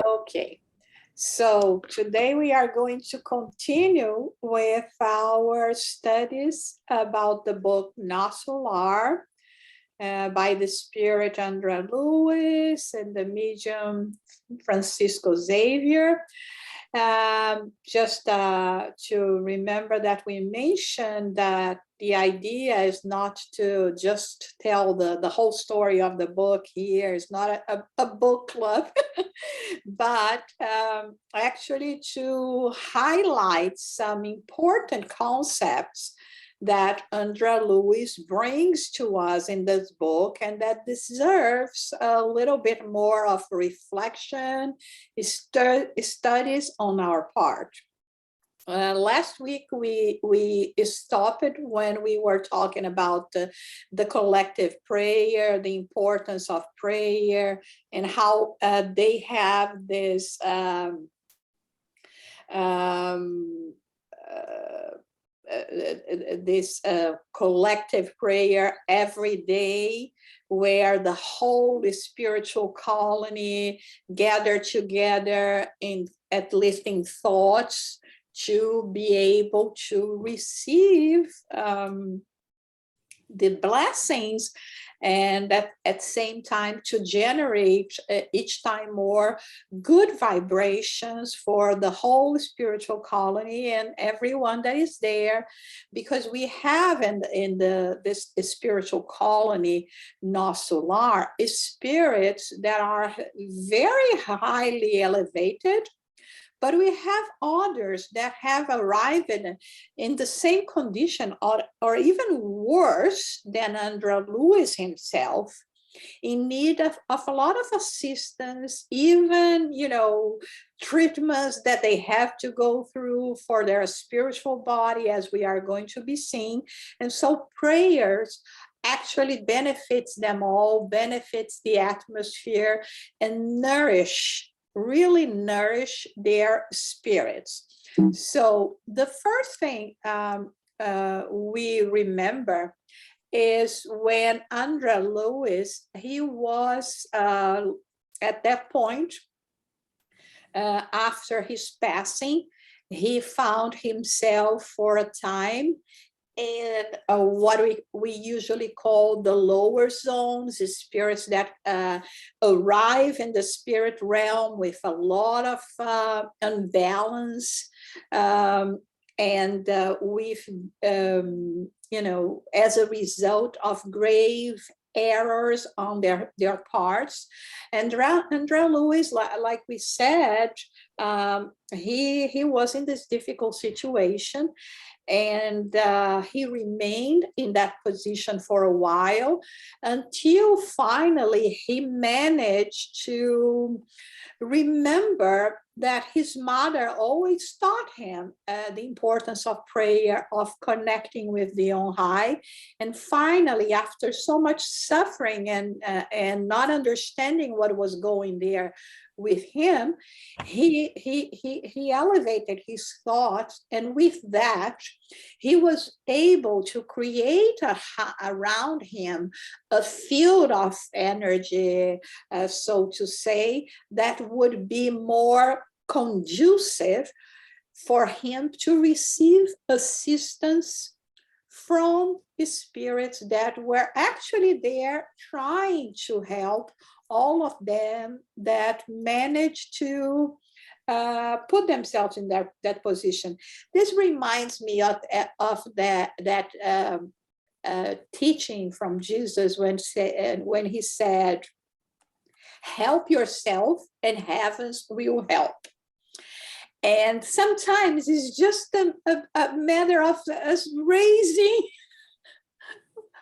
Okay, so today we are going to continue with our studies about the book Nosso Lar by the spirit Andrea Lewis and the medium Francisco Xavier. Just to remember that we mentioned that the idea is not to just tell the whole story of the book here. It's not a book club, but actually to highlight some important concepts that Andrea Lewis brings to us in this book, and that deserves a little bit more of reflection, studies on our part. Last week, we stopped when we were talking about the collective prayer, the importance of prayer, and how they have this collective prayer every day, where the whole spiritual colony gather together in, at least in thoughts, to be able to receive the blessings, and at the same time to generate each time more good vibrations for the whole spiritual colony and everyone that is there, because we have in this spiritual colony, Nosso Lar, spirits that are very highly elevated, but we have others that have arrived in the same condition, or even worse than Andrea Lewis himself, in need of a lot of assistance, even, treatments that they have to go through for their spiritual body, as we are going to be seeing. And so prayers actually benefits them all, benefits the atmosphere, and really nourish their spirits. So the first thing we remember is when Andrea Lewis, he was at that point, after his passing, he found himself for a time in what we usually call the lower zones, the spirits that arrive in the spirit realm with a lot of unbalance, and with, as a result of grave errors on their parts. And Andrea Lewis, like we said, he was in this difficult situation, and he remained in that position for a while, until finally he managed to remember that his mother always taught him the importance of prayer, of connecting with the On High. And finally, after so much suffering and not understanding what was going there with him, he elevated his thoughts, and with that, he was able to create around him a field of energy, so to say, that would be more conducive for him to receive assistance from spirits that were actually there trying to help all of them that managed to put themselves in that position. This reminds me of that teaching from Jesus when he said, "Help yourself and heavens will help." And sometimes it's just a matter of us raising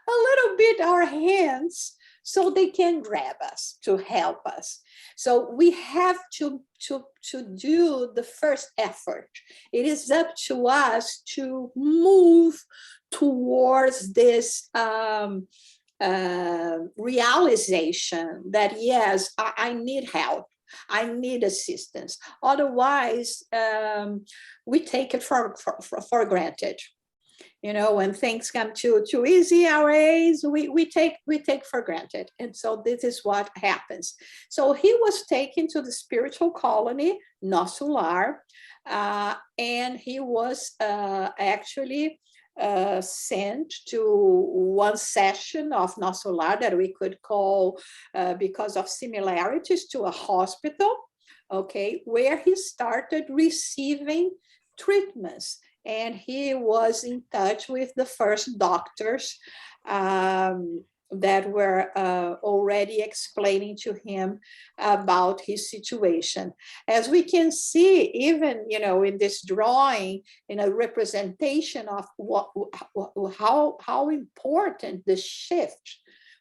a little bit our hands so they can grab us, to help us. So we have to do the first effort. It is up to us to move towards this realization that, yes, I need help. I need assistance. Otherwise, we take it for granted. You know, when things come too easy our ways, we take for granted. And so this is what happens. So he was taken to the spiritual colony, Nosso Lar, and he was actually sent to one session of Nosso Lar that we could call, because of similarities to a hospital, okay, where he started receiving treatments. And he was in touch with the first doctors that were already explaining to him about his situation. As we can see, even, you know, in this drawing, in a representation of how important the shift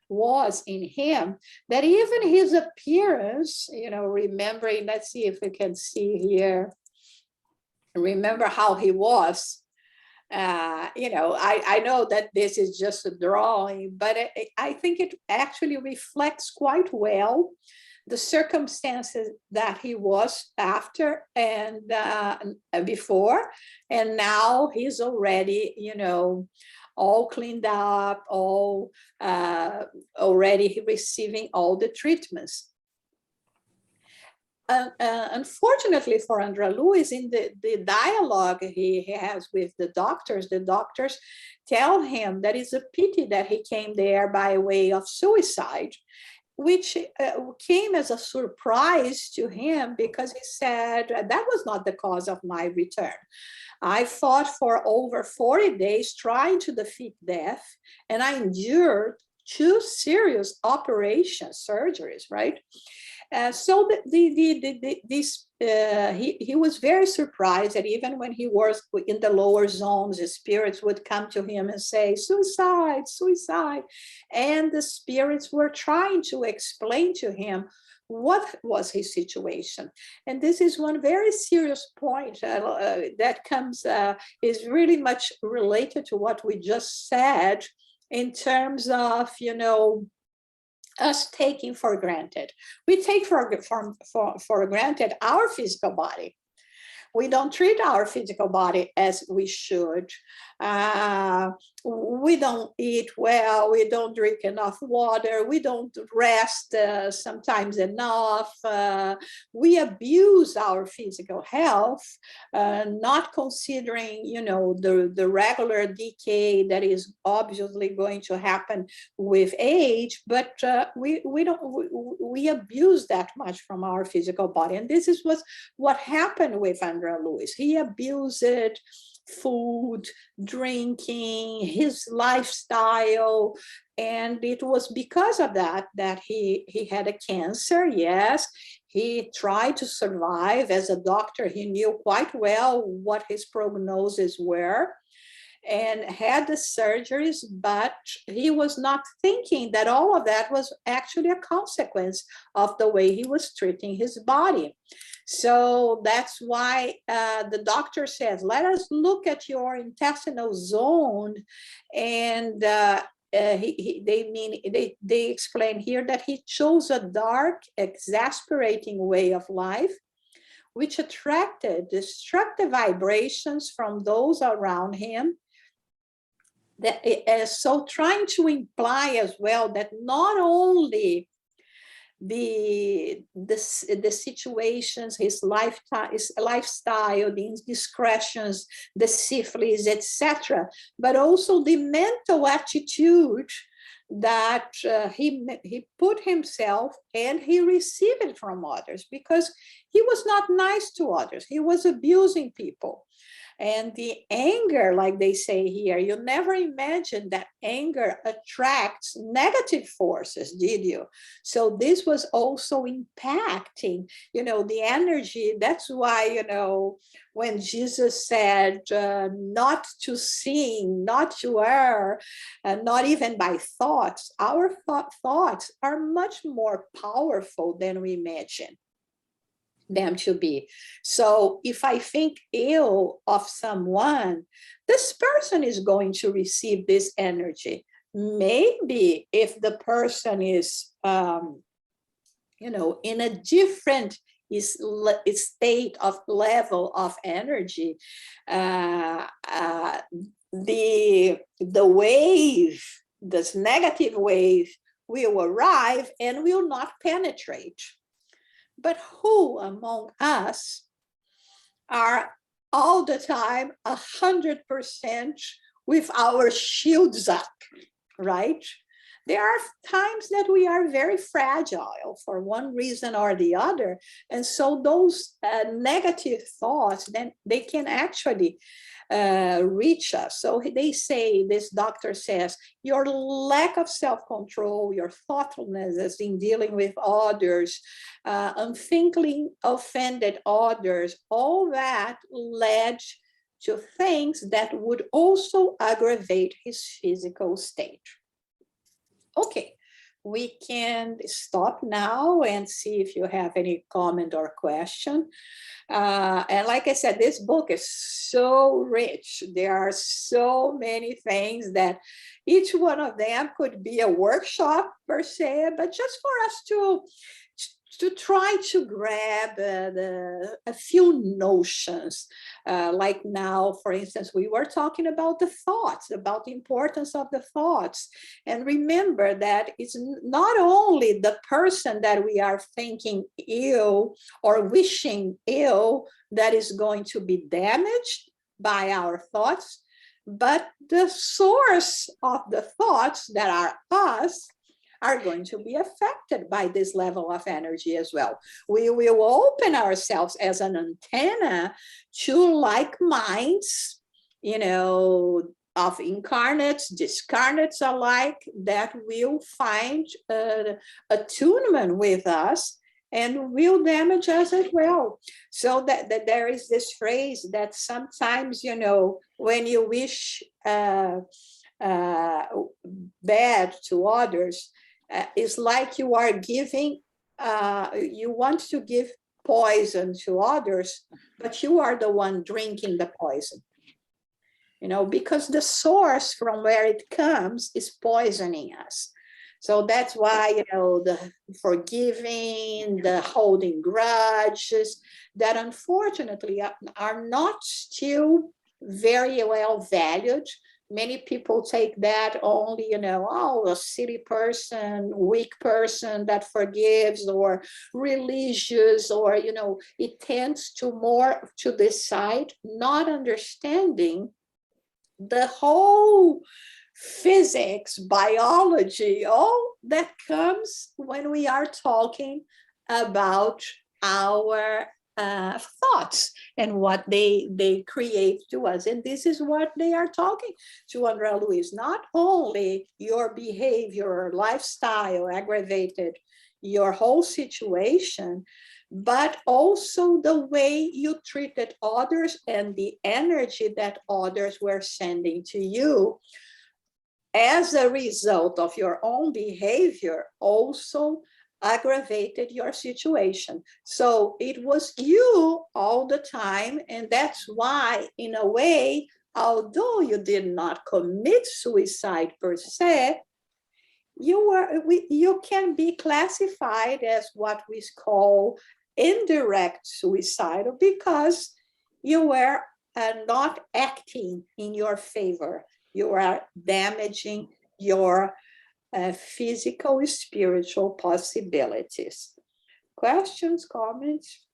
was in him, that even his appearance, you know, remembering, let's see if we can see here, remember how he was. You know, I know that this is just a drawing, but I think it actually reflects quite well the circumstances that he was after and before, and now he's already, you know, all cleaned up, all already receiving all the treatments. Unfortunately for André Luiz, in the dialogue he has with the doctors tell him that it's a pity that he came there by way of suicide, which came as a surprise to him, because he said, that was not the cause of my return. I fought for over 40 days trying to defeat death, and I endured 2 serious operations, surgeries, right? So he was very surprised that even when he was in the lower zones, the spirits would come to him and say, suicide, suicide. And the spirits were trying to explain to him what was his situation. And this is one very serious point that comes, is really much related to what we just said in terms of, you know, us taking for granted. We take for granted our physical body. We don't treat our physical body as we should. We don't eat well, we don't drink enough water, we don't rest sometimes enough. We abuse our physical health, not considering, you know, the regular decay that is obviously going to happen with age, but we abuse that much from our physical body. And this is what happened with André Luiz. He abused food, drinking, his lifestyle, and it was because of that he had a cancer. Yes, he tried to survive. As a doctor, he knew quite well what his prognoses were and had the surgeries, but he was not thinking that all of that was actually a consequence of the way he was treating his body. So that's why the doctor says, let us look at your intestinal zone. And they explain here that he chose a dark, exasperating way of life, which attracted destructive vibrations from those around him. So trying to imply as well that not only the situations, his lifestyle, the indiscretions, the syphilis, etc., but also the mental attitude that he put himself and he received it from others, because he was not nice to others. He was abusing people. And the anger, like they say here, you never imagined that anger attracts negative forces, did you? So this was also impacting, you know, the energy. That's why, you know, when Jesus said not to sin, not to err, not even by thoughts, our thoughts are much more powerful than we imagine them to be. So if I think ill of someone, this person is going to receive this energy. Maybe if the person is, you know, in a different state of level of energy, the wave, this negative wave, will arrive and will not penetrate. But who among us are all the time 100% with our shields up, right? There are times that we are very fragile for one reason or the other. And so those negative thoughts, then they can actually reach us. So they say, this doctor says, your lack of self-control, your thoughtfulness in dealing with others, unthinkingly offended others, all that led to things that would also aggravate his physical state. Okay, we can stop now and see if you have any comment or question. And like I said, this book is so rich. There are so many things that each one of them could be a workshop per se, but just for us to try to grab a few notions. Like now, for instance, we were talking about the thoughts, about the importance of the thoughts. And remember that it's not only the person that we are thinking ill or wishing ill that is going to be damaged by our thoughts, but the source of the thoughts that are us are going to be affected by this level of energy as well. We will open ourselves as an antenna to like minds, you know, of incarnates, discarnates alike, that will find attunement with us and will damage us as well. So that there is this phrase that sometimes, you know, when you wish bad to others, it's like you are giving, you want to give poison to others, but you are the one drinking the poison. You know, because the source from where it comes is poisoning us. So that's why, you know, the forgiving, the holding grudges, that unfortunately are not still very well valued. Many people take that only, you know, oh, a silly person, weak person that forgives, or religious, or, you know, it tends to more to this side, not understanding the whole physics, biology, all that comes when we are talking about our thoughts and what they create to us. And this is what they are talking to Andrea Luiz. Not only your behavior, lifestyle aggravated your whole situation, but also the way you treated others and the energy that others were sending to you as a result of your own behavior also aggravated your situation. So it was you all the time, and that's why, in a way, although you did not commit suicide per se, you can be classified as what we call indirect suicidal, because you were not acting in your favor. You are damaging your physical, spiritual possibilities. Questions, comments?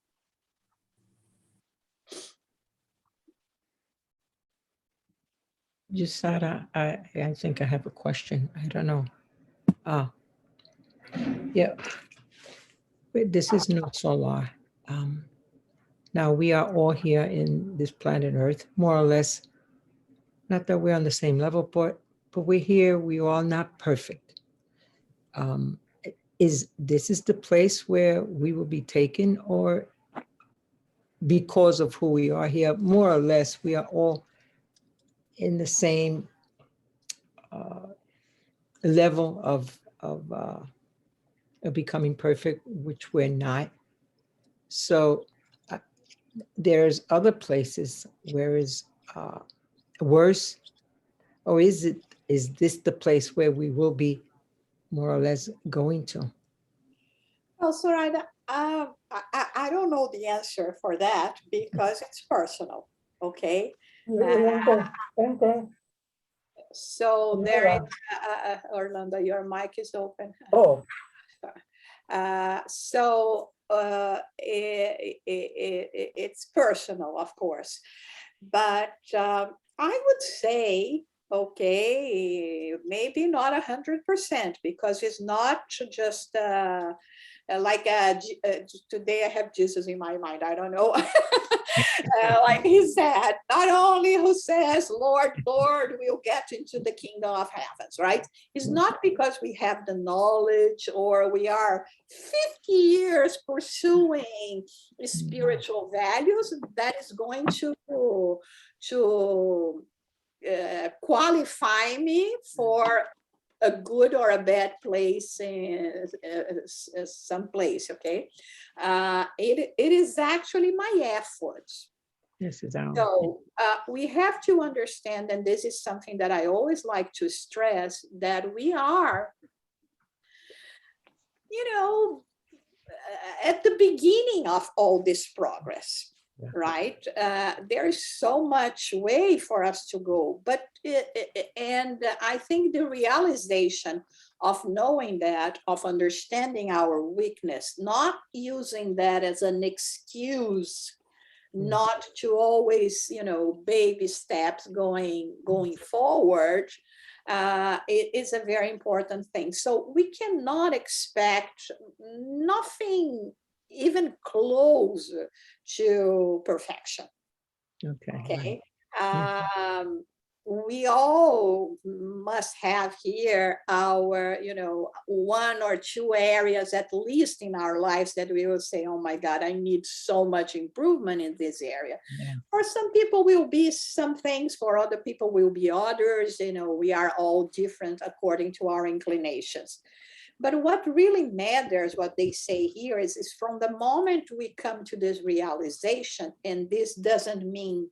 Yusara, I think I have a question. I don't know. Yeah, this is Nosso Lar. Now, we are all here in this planet Earth, more or less. Not that we're on the same level, but we're here. We're all not perfect. Is the place where we will be taken, or because of who we are here, more or less, we are all in the same level of becoming perfect, which we're not. So there's other places where is worse, or is this the place where we will be more or less going to? Well, Soraya, I don't know the answer for that because it's personal, okay? So there is, Orlando, your mic is open. Oh, It's personal, of course, but I would say, okay, maybe not 100%, because it's not just like today I have Jesus in my mind. I don't know. Like he said, not only who says, Lord, Lord, we'll get into the kingdom of heavens, right? It's not because we have the knowledge or we are 50 years pursuing spiritual values that is going to qualify me for a good or a bad place in some place, okay? It is actually my efforts. this is our. So we have to understand, and this is something that I always like to stress, that we are, at the beginning of all this progress. Yeah. Right? There is so much way for us to go, but and I think the realization of knowing that, of understanding our weakness, not using that as an excuse, not to always, baby steps going forward. It is a very important thing. So we cannot expect nothing even close to perfection. Okay. We all must have here our, one or two areas, at least in our lives, that we will say, oh my God, I need so much improvement in this area. Yeah. For some people will be some things, for other people will be others. We are all different according to our inclinations. But what really matters, what they say here, is from the moment we come to this realization, and this doesn't mean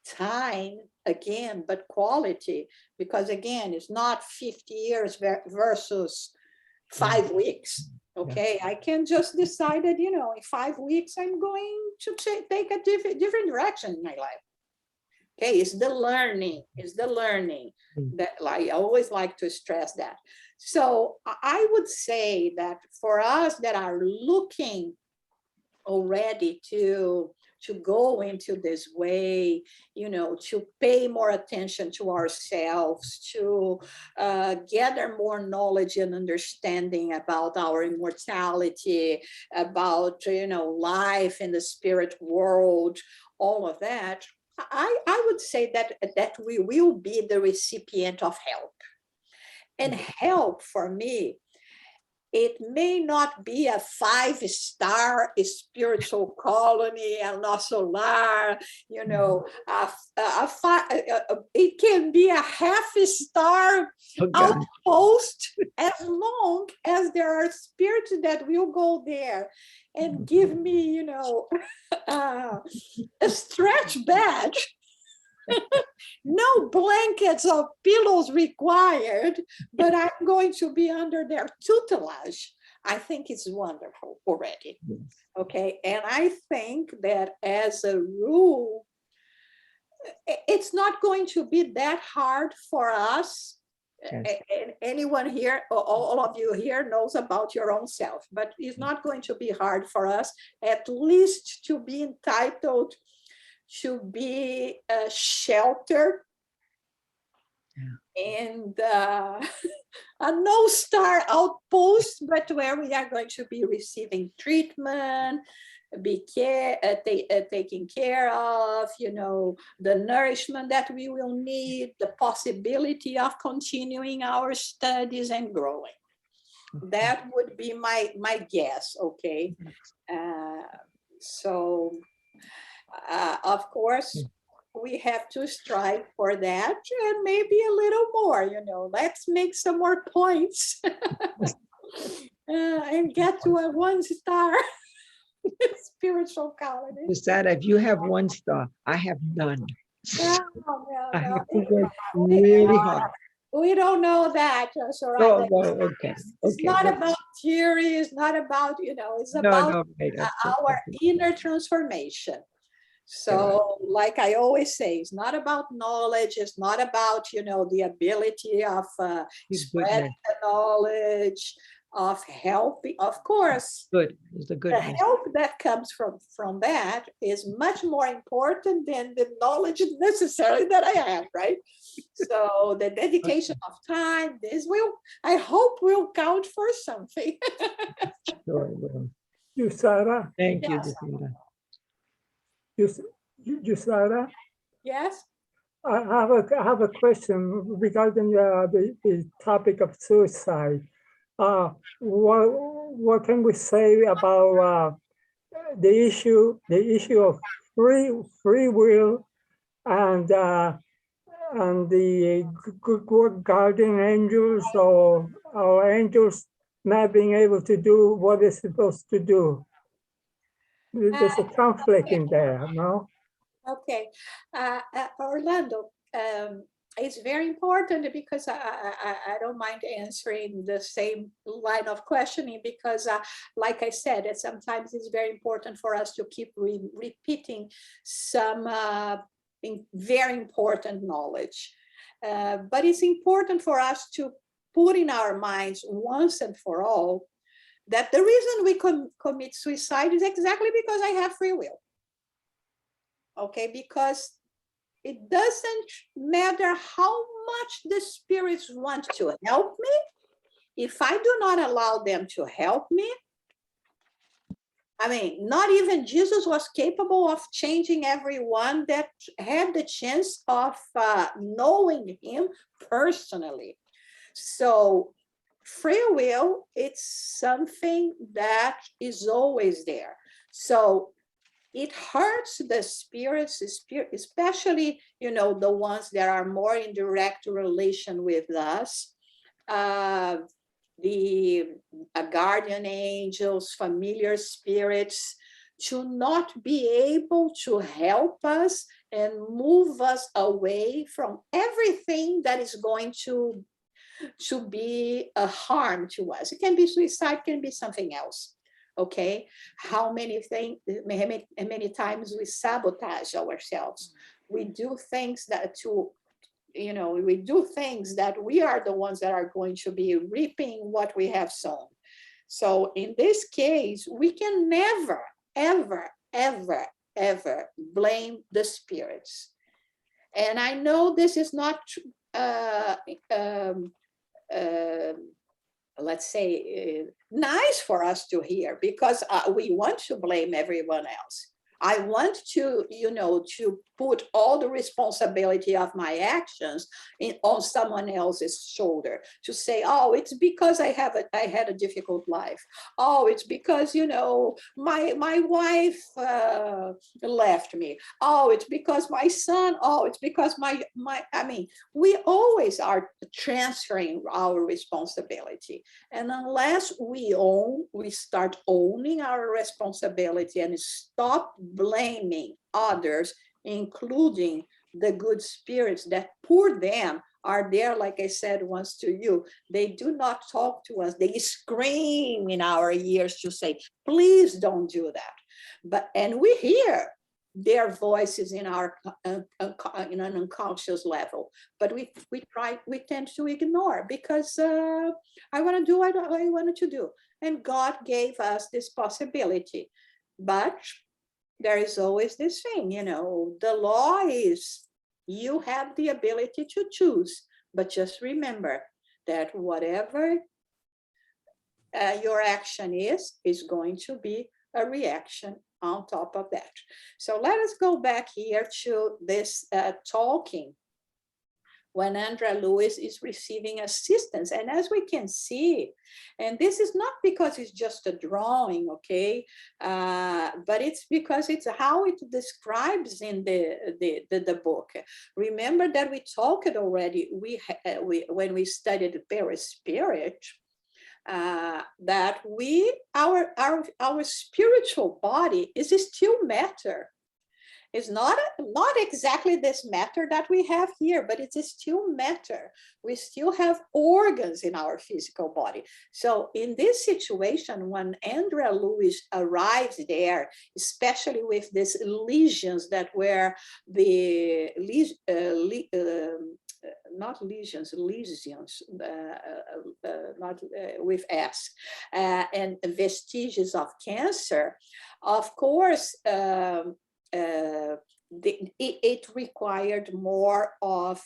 time again, but quality, because again, it's not 50 years versus 5 weeks. Okay, I can just decide that, in 5 weeks, I'm going to take a different direction in my life. Okay, it's the learning that I always like to stress that. So I would say that for us that are looking already to go into this way, to pay more attention to ourselves, to gather more knowledge and understanding about our immortality, about, life in the spirit world, all of that, I would say that we will be the recipient of help. And help for me, it may not be a 5-star spiritual colony, El Nosso Lar, it can be a half-star outpost, as long as there are spirits that will go there and give me, a stretch badge. No blankets or pillows required, but I'm going to be under their tutelage. I think it's wonderful already. Okay. And I think that as a rule, it's not going to be that hard for us. Yes. And anyone here, all of you here, knows about your own self, but it's not going to be hard for us, at least to be entitled to be sheltered and a no-star outpost, but where we are going to be receiving treatment, taken care of, the nourishment that we will need, the possibility of continuing our studies and growing. That would be my guess, okay? So, of course, we have to strive for that, and maybe a little more, let's make some more points and get to a 1-star spiritual colony. Besides, if you have 1 star, I have none. No. I have to work really hard. We don't know that. So right. Okay. It's not about theory. It's not about, it's about our inner transformation. So, like I always say, it's not about knowledge. It's not about, you know, the ability of spreading the knowledge, of helping. Of course, Good is the the goodness. help that comes from that is much more important than the knowledge necessarily that I have, right? So the dedication of time, this will, I hope, will count for something. Sure it will. Yusara, Thank you, Yes. Jacinda. Yusara, Yes. I have a question regarding the topic of suicide. What can we say about the issue of free will and the good guardian angels or angels not being able to do what they're supposed to do? There's a conflict in there, no? Okay, Orlando, it's very important because I don't mind answering the same line of questioning because, like I said, sometimes it's very important for us to keep repeating some very important knowledge. But it's important for us to put in our minds once and for all that the reason we commit suicide is exactly because I have free will. Okay, because it doesn't matter how much the spirits want to help me. If I do not allow them to help me, I mean, not even Jesus was capable of changing everyone that had the chance of knowing him personally. So free will, it's something that is always there. So it hurts the spirits, especially, you know, the ones that are more in direct relation with us. The guardian angels, familiar spirits, to not be able to help us and move us away from everything that is going to be a harm to us. It can be suicide, can be something else. Okay, how many times we sabotage ourselves. We do things that we do things that we are the ones that are going to be reaping what we have sown. So in this case, we can never, ever, ever, ever blame the spirits. And I know this is not let's say, nice for us to hear because we want to blame everyone else. I want to, to put all the responsibility of my actions on someone else's shoulder, to say, oh, it's because I had a difficult life. Oh, it's because, my wife left me. Oh, it's because my son. Oh, it's because we always are transferring our responsibility. And unless we start owning our responsibility and stop blaming others, including the good spirits that poor them are there, like I said once to you, they do not talk to us. They scream in our ears to say, please don't do that. And we hear their voices in our in an unconscious level, but we tend to ignore because I want to do what I wanted to do, and God gave us this possibility. But there is always this thing, the law is you have the ability to choose, but just remember that whatever your action is going to be a reaction on top of that. So let us go back here to this talking when Andrea Lewis is receiving assistance. And as we can see, and this is not because it's just a drawing, okay, but it's because it's how it describes in the book. Remember that we talked already, when we studied Perispirit, that our spiritual body is still matter. It's not exactly this matter that we have here, but it is still matter. We still have organs in our physical body. So in this situation, when Andrea Lewis arrives there, especially with these lesions that were the not lesions, not with S, and vestiges of cancer, of course, it required more of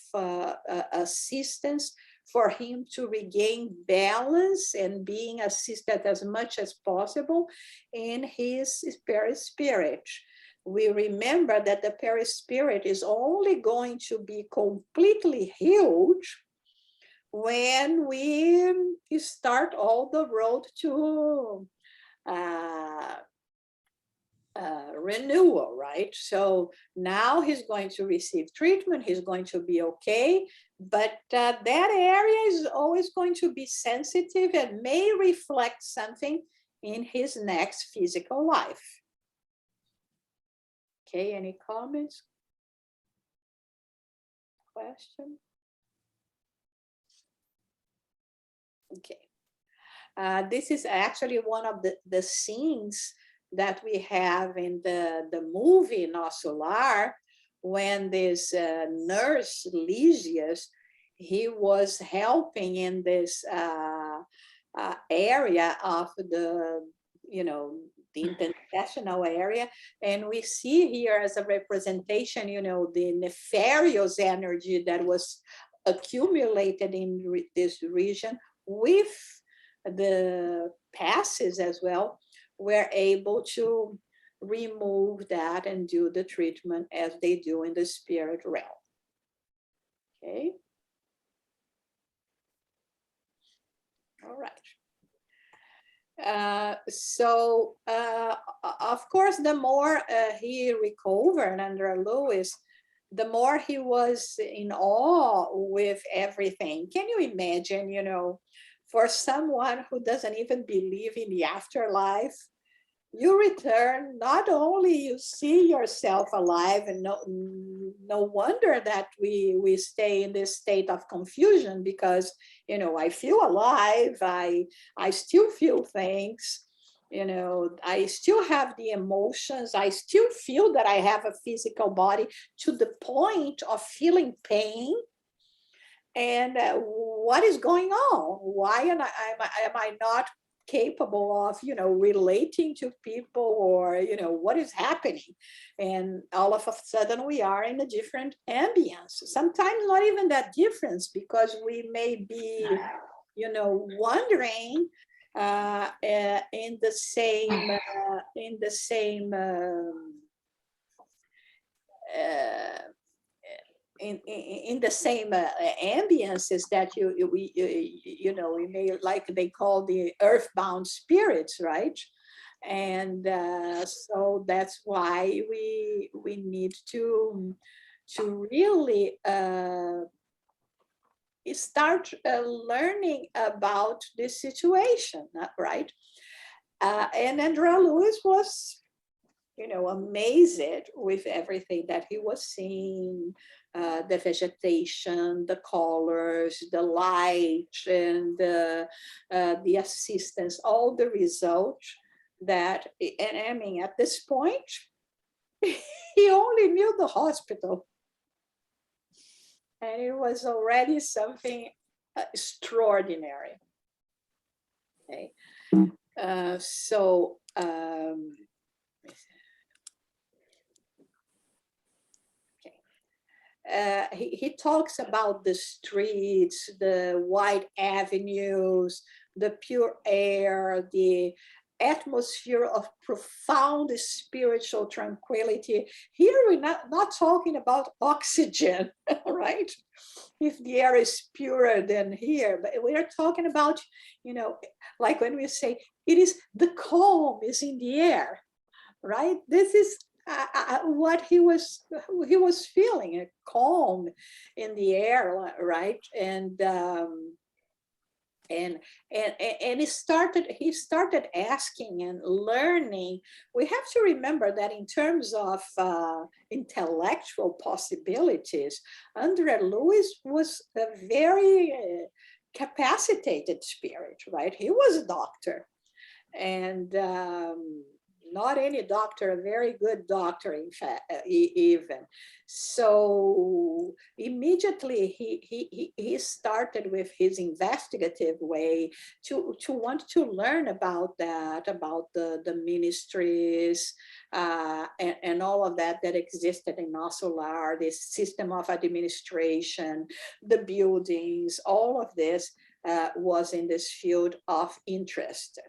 assistance for him to regain balance and being assisted as much as possible in his perispirit. We remember that the perispirit is only going to be completely healed when we start all the road to renewal, right? So now he's going to receive treatment, he's going to be okay, but that area is always going to be sensitive and may reflect something in his next physical life. Okay, any comments? Question? Okay. This is actually one of the scenes that we have in the movie Nosso Lar, when this nurse, Lysias, he was helping in this area of the, the intestinal area. And we see here as a representation, the nefarious energy that was accumulated in this region with the passes as well, were able to remove that and do the treatment as they do in the spirit realm. Okay. All right. Of course, the more he recovered under Lewis, the more he was in awe with everything. Can you imagine, for someone who doesn't even believe in the afterlife, you return, not only you see yourself alive, and no wonder that we stay in this state of confusion, because, I feel alive, I still feel things, I still have the emotions, I still feel that I have a physical body to the point of feeling pain. And what is going on? Why am I not capable of, relating to people, or, what is happening? And all of a sudden we are in a different ambience. Sometimes not even that difference, because we may be, wondering in the same in the same ambiences that we may, like they call the earthbound spirits, right? And so that's why we need to really start learning about this situation, right? And Andrea Lewis was, amazed with everything that he was seeing, the vegetation, the colors, the light, and the assistance, all the results that, and I mean, at this point, he only knew the hospital. And it was already something extraordinary. Okay. He talks about the streets, the wide avenues, the pure air, the atmosphere of profound spiritual tranquility. Here we're not talking about oxygen, right? If the air is purer than here, but we are talking about, like when we say it is, the calm is in the air, right? This is what he was feeling, a calm in the air, right? And and he started asking and learning. We have to remember that in terms of intellectual possibilities, Andre Luis was a very capacitated spirit, right? He was a doctor, and not any doctor, a very good doctor, in fact, even. So immediately he started with his investigative way to want to learn about that, about the ministries and all of that existed in Nosso Lar, this system of administration, the buildings, all of this was in this field of interest.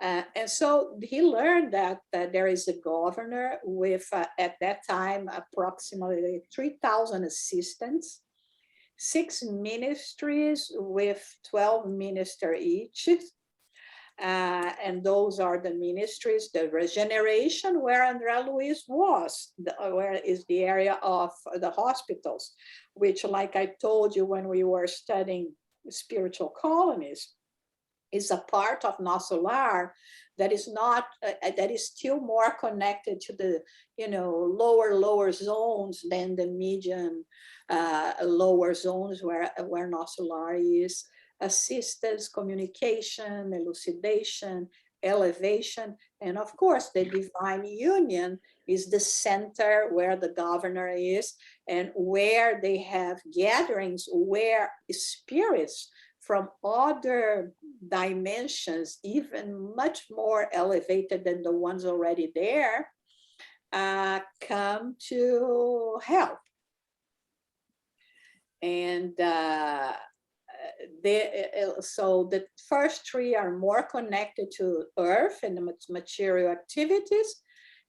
And so he learned that there is a governor with, at that time, approximately 3,000 assistants, 6 ministries with 12 ministers each. And those are the ministries, the regeneration, where André Luiz was, where is the area of the hospitals, which, like I told you when we were studying spiritual colonies, is a part of Nosso Lar that is not, that is still more connected to the, lower zones than the medium lower zones where Nosso Lar is. Assistance, communication, elucidation, elevation, and of course the divine union is the center where the governor is and where they have gatherings where spirits from other dimensions, even much more elevated than the ones already there, come to help. And so the first 3 are more connected to earth and the material activities,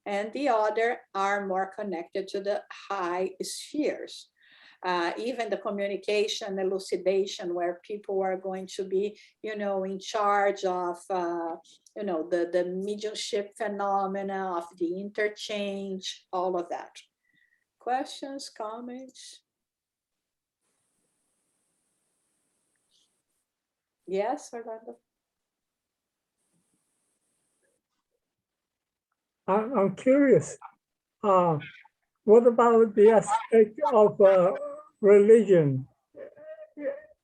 and the other are more connected to the high spheres. Even the communication, elucidation, where people are going to be, in charge of, the mediumship phenomena, of the interchange, all of that. Questions, comments? Yes, Orlando? I'm curious. What about the aspect of religion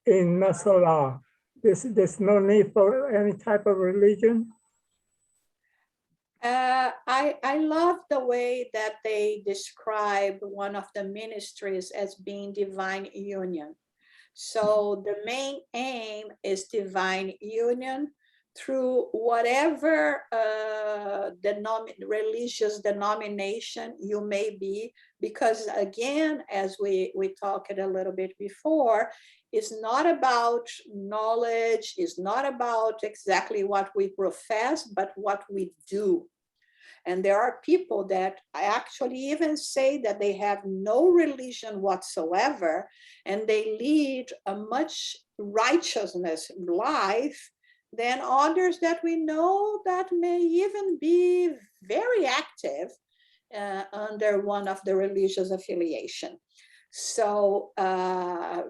in Nosso Lar? There's no need for any type of religion? I love the way that they describe one of the ministries as being divine union. So the main aim is divine union through whatever religious denomination you may be, because again, as we talked a little bit before, it's not about knowledge, it's not about exactly what we profess, but what we do. And there are people that actually even say that they have no religion whatsoever, and they lead a much righteousness life than others that we know that may even be very active under one of the religious affiliation. So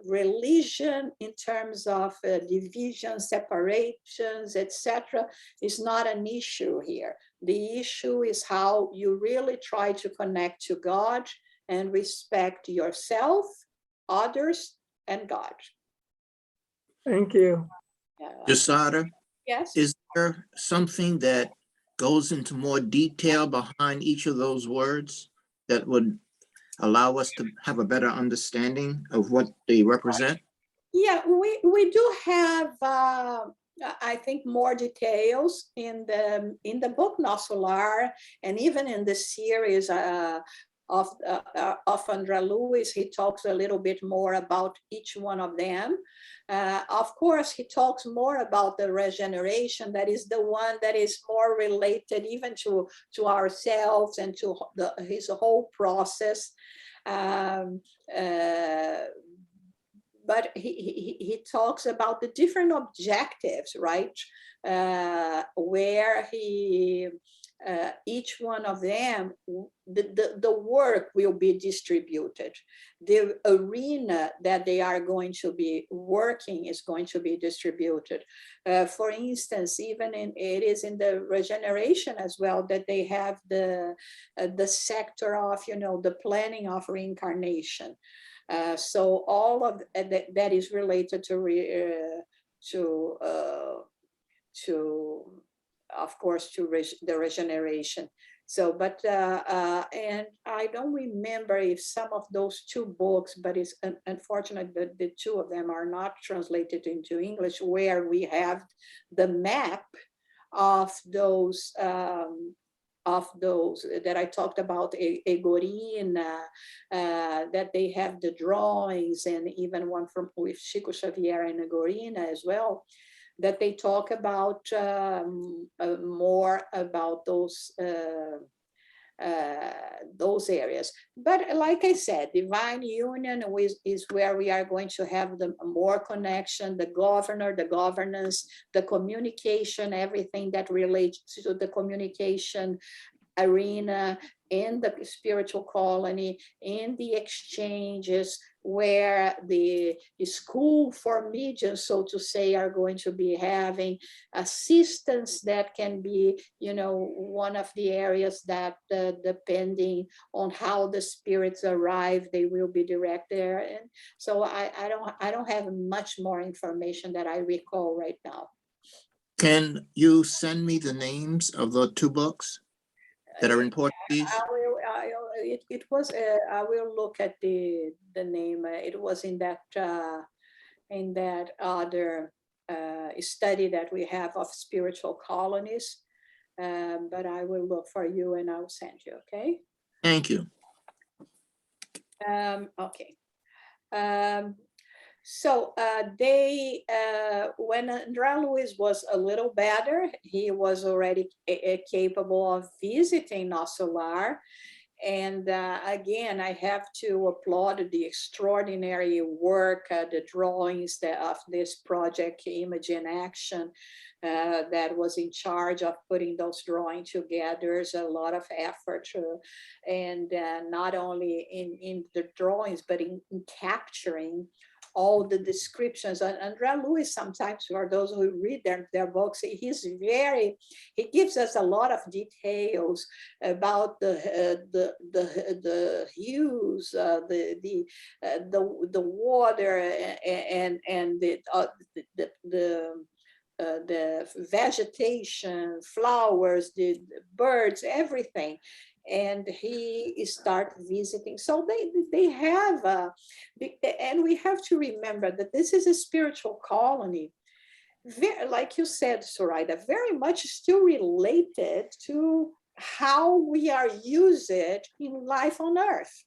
religion in terms of division, separations, etc., is not an issue here. The issue is how you really try to connect to God and respect yourself, others, and God. Thank you. Jasada, Yes? is there something that goes into more detail behind each of those words that would allow us to have a better understanding of what they represent? Yeah, we do have, I think, more details in the book Nosso Lar, and even in the series of André Luiz, he talks a little bit more about each one of them. Of course, he talks more about the regeneration. That is the one that is more related even to ourselves and to his whole process. But he talks about the different objectives, right? Where he each one of them, the work will be distributed. The arena that they are going to be working is going to be distributed. For instance, even it is in the regeneration as well that they have the sector of, the planning of reincarnation. So all of that is related to of course, to the regeneration. So, but, and I don't remember if some of those two books, but it's unfortunate that the two of them are not translated into English, where we have the map of those that I talked about, Egorina, that they have the drawings, and even one with Chico Xavier and Egorina as well, that they talk about more about those areas. But like I said, divine union is where we are going to have the more connection, the governor, the governance, the communication, everything that relates to the communication arena, in the spiritual colony, in the exchanges, where the school for mediums, so to say, are going to be having assistance. That can be, one of the areas that depending on how the spirits arrive, they will be direct there. And so I don't have much more information that I recall right now. Can you send me the names of the two books that are in Portuguese? It was. I will look at the name. It was in that other study that we have of spiritual colonies. But I will look for you and I'll send you. Okay. Thank you. Okay. So they, when André Luiz was a little better, he was already capable of visiting Nosso Lar. And again, I have to applaud the extraordinary work, the drawings of this project, Image in Action, that was in charge of putting those drawings together. There's a lot of effort, and not only in the drawings, but in capturing all the descriptions. And André Luiz, sometimes, for those who read their books, he gives us a lot of details about the hues, the water, and the vegetation, flowers, the birds, everything. And he start visiting. So they have, and we have to remember that this is a spiritual colony, very, like you said, Zoraida, very much still related to how we are used in life on Earth.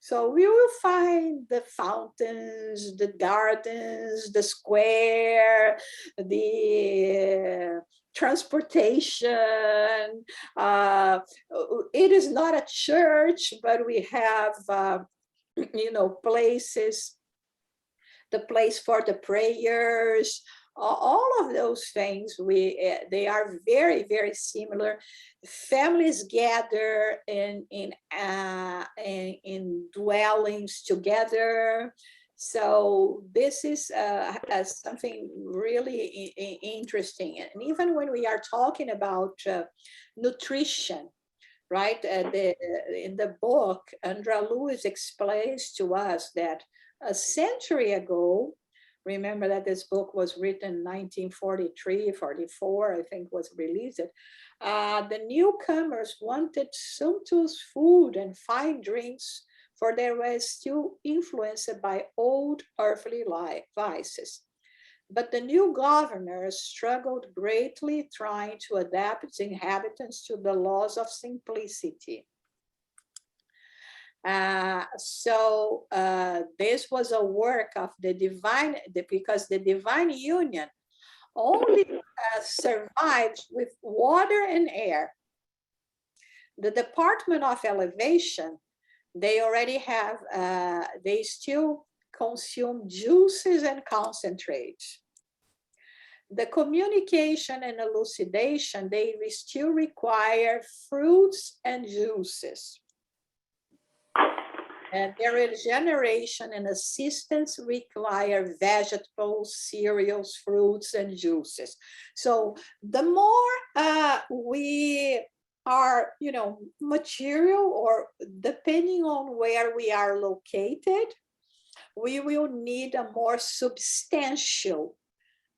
So we will find the fountains, the gardens, the square, the transportation. It is not a church, but we have, places, the place for the prayers, all of those things. They are very, very similar. Families gather in dwellings together. So this is something really interesting. And even when we are talking about nutrition, right? In the book, André Luiz explains to us that a century ago, remember that this book was written in 1943, 44, I think was released. The newcomers wanted sumptuous food and fine drinks, for they were still influenced by old earthly vices. But the new governors struggled greatly, trying to adapt its inhabitants to the laws of simplicity. So this was a work of the divine, because the divine union only survives with water and air. The Department of Elevation, they already have, they still consume juices and concentrates. The communication and elucidation, they still require fruits and juices. And their regeneration and assistance require vegetables, cereals, fruits, and juices. So the more we are, material, or depending on where we are located, we will need a more substantial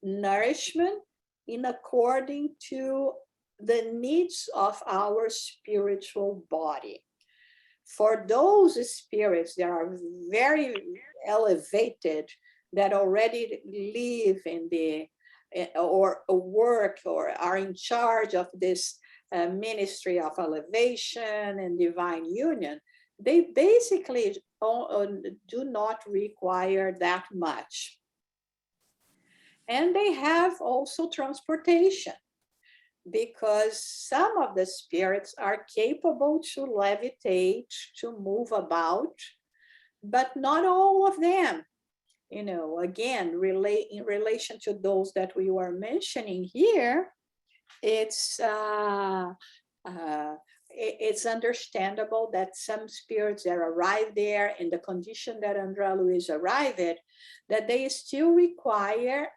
nourishment in according to the needs of our spiritual body. For those spirits that are very elevated, that already live in the, or work, or are in charge of this ministry of elevation and divine union, they basically do not require that much. And they have also transportation, because some of the spirits are capable to levitate, to move about, but not all of them. Again, in relation to those that we were mentioning here, it's understandable that some spirits that arrive there in the condition that Andrea Luiz arrived at, that they still require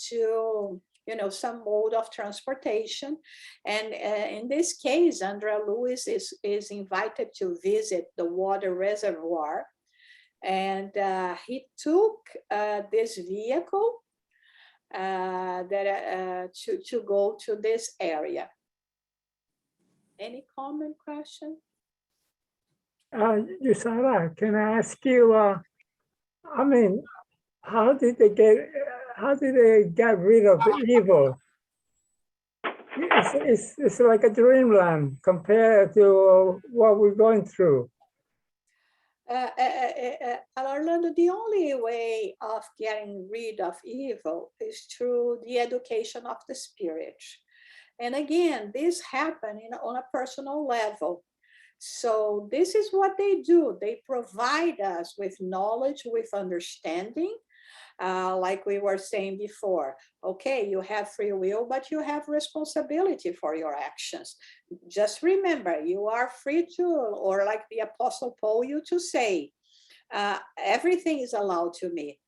to some mode of transportation. And in this case, Andrea Luiz is invited to visit the water reservoir. And he took this vehicle to go to this area. Any comment, question? Yusara, can I ask you, how did they get rid of the evil? It's like a dreamland compared to what we're going through. Orlando, the only way of getting rid of evil is through the education of the spirit. And again, this happened on a personal level. So this is what they do. They provide us with knowledge, with understanding, like we were saying before. Okay, you have free will, but you have responsibility for your actions. Just remember, you are free to, or like the Apostle Paul used to say, everything is allowed to me,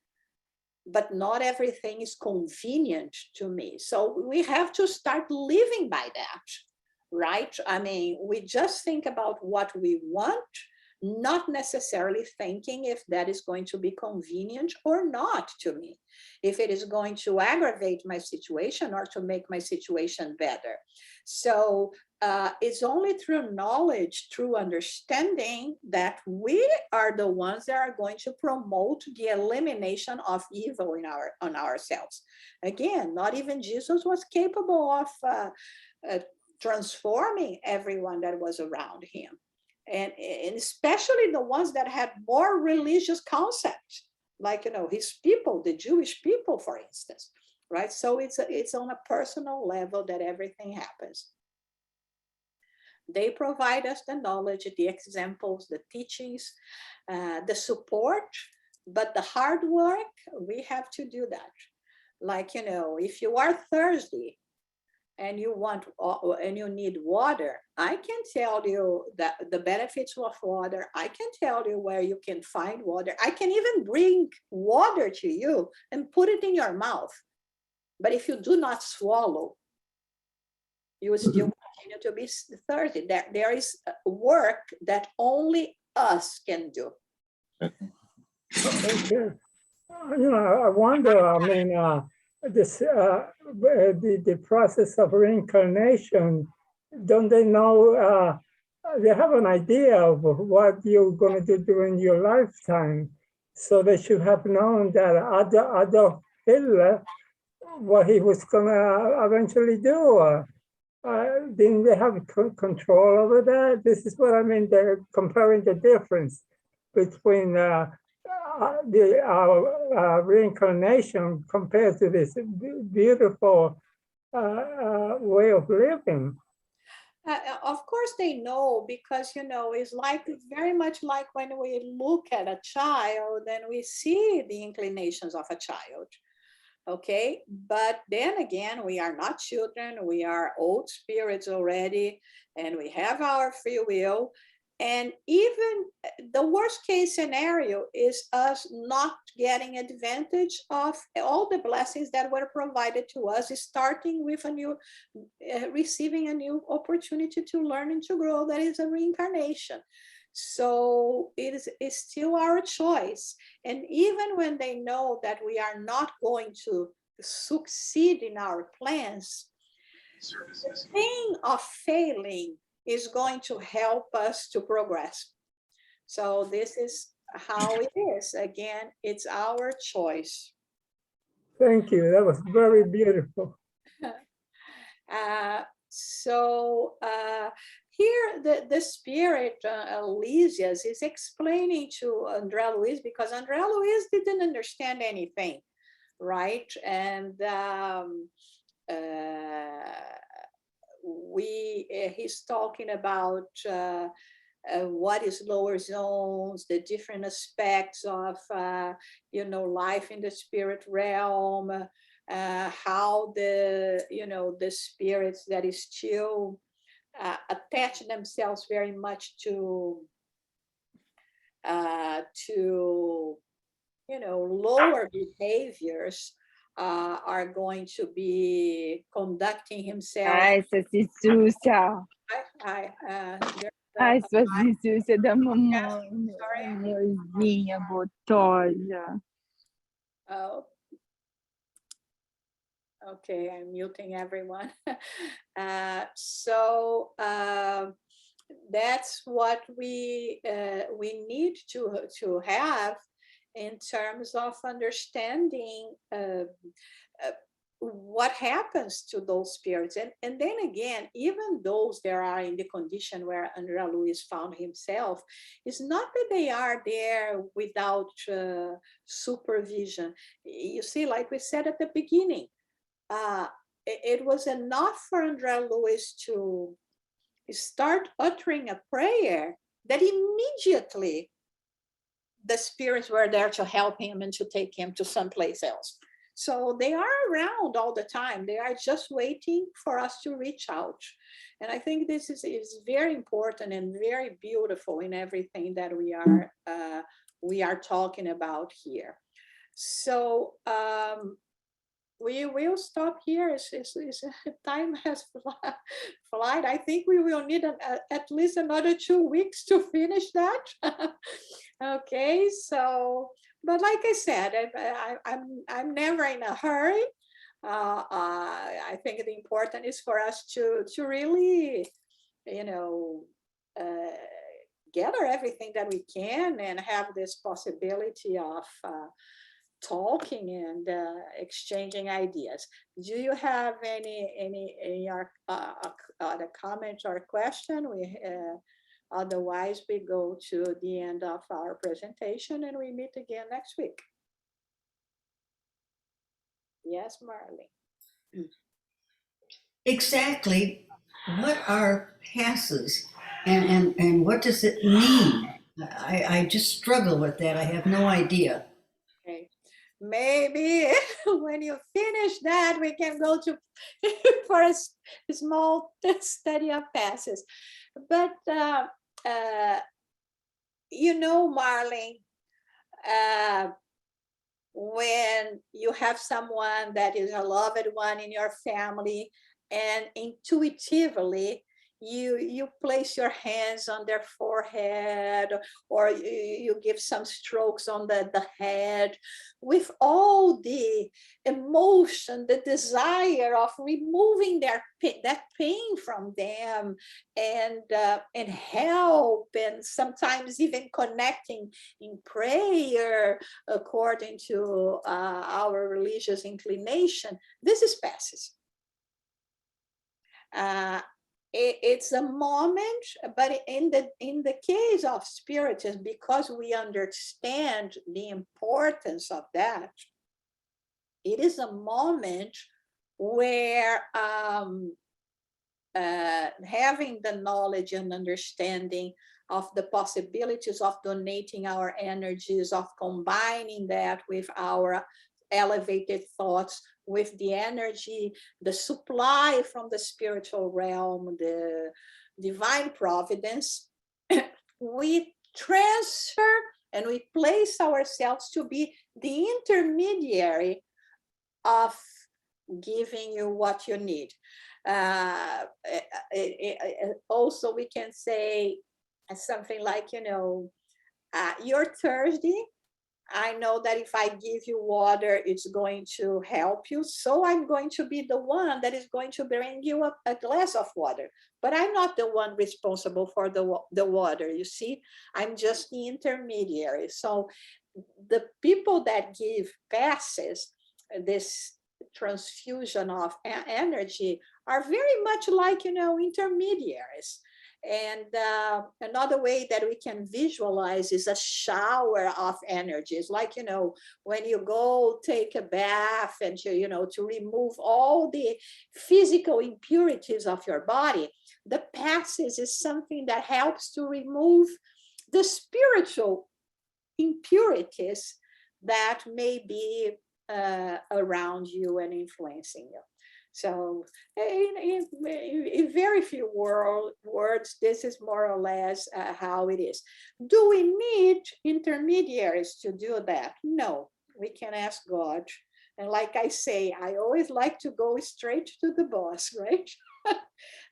but not everything is convenient to me. So we have to start living by that, right? I mean, we just think about what we want, not necessarily thinking if that is going to be convenient or not to me, if it is going to aggravate my situation or to make my situation better. So it's only through knowledge, through understanding, that we are the ones that are going to promote the elimination of evil on ourselves. Again, not even Jesus was capable of transforming everyone that was around him. And especially the ones that had more religious concepts, like, his people, the Jewish people, for instance, right? So it's on a personal level that everything happens. They provide us the knowledge, the examples, the teachings, the support, but the hard work, we have to do that. Like, if you are thirsty and you need water, I can tell you that the benefits of water. I can tell you where you can find water. I can even bring water to you and put it in your mouth. But if you do not swallow, you will still continue to be thirsty. There is work that only us can do. Okay. I wonder, this the process of reincarnation, don't they know, they have an idea of what you're going to do during your lifetime, so they should have known that Adolf Hitler, what he was going to eventually do. Didn't they have control over that? This is what I mean. They're comparing the difference between reincarnation compared to this beautiful way of living. Of course they know, because it's very much like when we look at a child and we see the inclinations of a child. Okay, but then again, we are not children, we are old spirits already, and we have our free will. And even the worst case scenario is us not getting advantage of all the blessings that were provided to us, starting with a new, receiving a new opportunity to learn and to grow. That is a reincarnation. So it's still our choice. And even when they know that we are not going to succeed in our plans, the pain of failing is going to help us to progress. So this is how it is. Again, it's our choice. Thank you. That was very beautiful. Here the spirit, Lysias, is explaining to André Luiz, because André Luiz didn't understand anything, right? And he's talking about what is lower zones, the different aspects of life in the spirit realm, how the spirits that is still attach themselves very much to lower behaviors, are going to be conducting himself. Ai, Saci Súcia. Ai, Saci Súcia da mamãe. Sorry. Amorzinha, botosa. Oh. Okay, I'm muting everyone. That's what we need to have in terms of understanding what happens to those spirits. And then again, even those that are in the condition where André Luiz found himself, it's not that they are there without supervision. You see, like we said at the beginning, it was enough for André Luiz to start uttering a prayer that immediately the spirits were there to help him and to take him to someplace else. So they are around all the time. They are just waiting for us to reach out. And I think this is very important and very beautiful in everything that we are talking about here. So we will stop here. Time has flied. I think we will need at least another 2 weeks to finish that. Okay, so, but like I said, I'm never in a hurry. I think the important is for us to really, gather everything that we can and have this possibility of talking and exchanging ideas. Do you have any other comment or question? Otherwise, we go to the end of our presentation and we meet again next week. Yes, Marley. Exactly. What are passes and what does it mean? I just struggle with that. I have no idea. Okay. Maybe when you finish that, we can go to for a small study of passes. But Marlene, when you have someone that is a loved one in your family, and intuitively you place your hands on their forehead, or you give some strokes on the head, with all the emotion, the desire of removing that pain from them, and help, and sometimes even connecting in prayer according to our religious inclination. This is passes. It's a moment, but in the case of spiritism, because we understand the importance of that, it is a moment where having the knowledge and understanding of the possibilities of donating our energies, of combining that with our elevated thoughts with the energy, the supply from the spiritual realm, the divine providence, we transfer and we place ourselves to be the intermediary of giving you what you need. Also, we can say something like, you're thirsty. I know that if I give you water, it's going to help you. So I'm going to be the one that is going to bring you a glass of water. But I'm not the one responsible for the water, you see? I'm just the intermediary. So the people that give passes, this transfusion of energy, are very much like, intermediaries. And another way that we can visualize is a shower of energies, like, when you go take a bath and to remove all the physical impurities of your body. The passes is something that helps to remove the spiritual impurities that may be around you and influencing you. So in very few words, this is more or less how it is. Do we need intermediaries to do that? No, we can ask God. And like I say, I always like to go straight to the boss, right?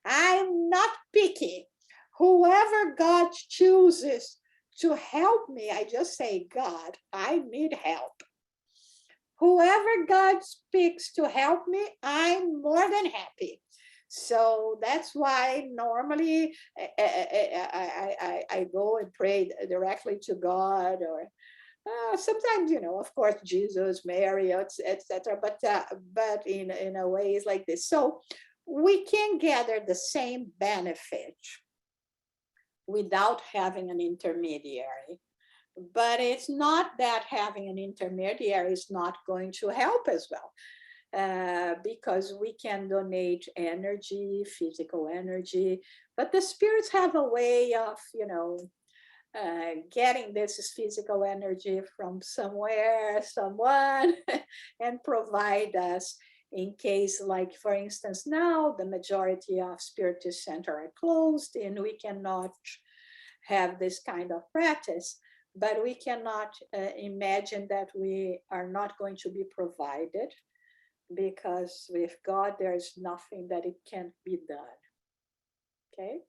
I'm not picky. Whoever God chooses to help me, I just say, God, I need help. Whoever God speaks to help me, I'm more than happy. So that's why normally I go and pray directly to God, or sometimes, of course, Jesus, Mary, etc. But in a way it's like this. So we can gather the same benefit without having an intermediary. But it's not that having an intermediary is not going to help as well, because we can donate energy, physical energy, but the spirits have a way of, getting this physical energy from somewhere, someone, and provide us in case, like, for instance, now the majority of spiritual centers are closed and we cannot have this kind of practice. But we cannot imagine that we are not going to be provided, because with God, there is nothing that it can't be done. Okay?